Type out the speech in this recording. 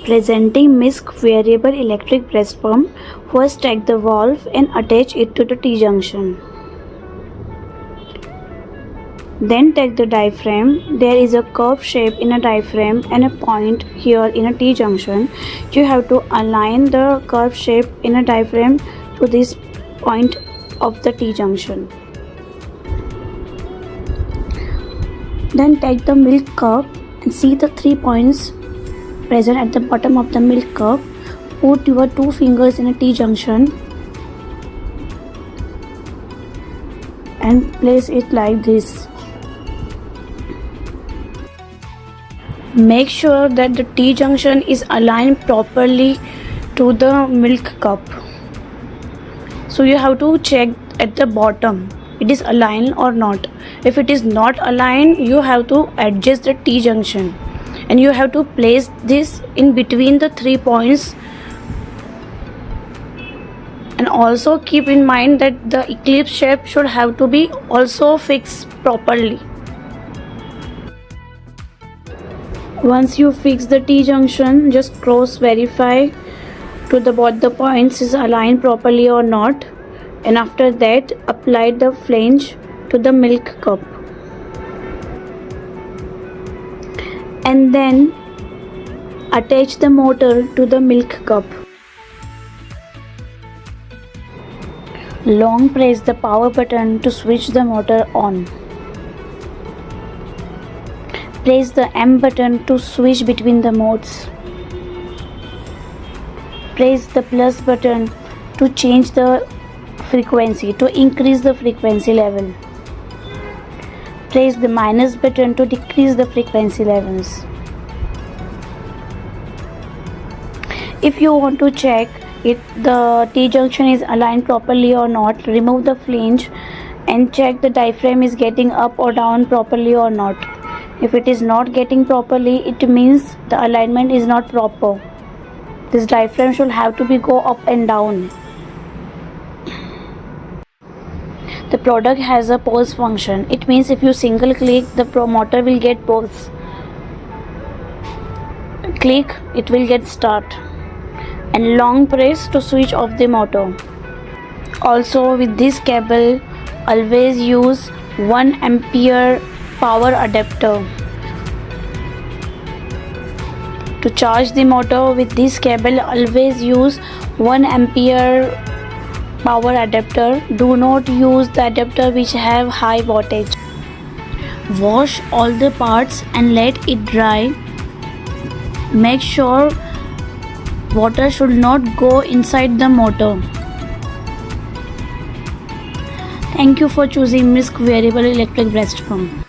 Presenting Misk Wearable Electric Breast Pump. First take the valve and attach it to the T-junction. Then take the diaphragm. There is a curved shape in a diaphragm and a point here in a T-junction. You have to align the curved shape in a diaphragm to this point of the T-junction. Then take the milk cup and see the 3 points present at the bottom of the milk cup. Put your 2 fingers in a T-junction and place it like this. Make sure that the T-junction is aligned properly to the milk cup. So you have to check at the bottom it is aligned or not. If it is not aligned, you have to adjust the T-junction and you have to place this in between the 3 points. And also keep in mind that the eclipse shape should have to be also fixed properly. Once you fix the T-junction, just cross verify to the both the points is aligned properly or not, and after that apply the flange to the milk cup and then attach the motor to the milk cup. Long press the power button to switch the motor on. Press the M button to switch between the modes. Press the plus button to change the frequency, to increase the frequency level. Press the minus button to decrease the frequency levels. If you want to check if the T-junction is aligned properly or not, remove the flange and check the diaphragm is getting up or down properly or not. If it is not getting properly, it means the alignment is not proper. This diaphragm should have to be go up and down. The product has a pause function. It means if you single click, the motor will get pause. Click, it will get start. And long press to switch off the motor. Also with this cable, always use 1 ampere power adapter. To charge the motor with this cable, always use 1 ampere power adapter. Do not use the adapter which have high voltage. Wash all the parts and let it dry. Make sure water should not go inside the motor. Thank you for choosing Misk Wearable Electric Breast Pump.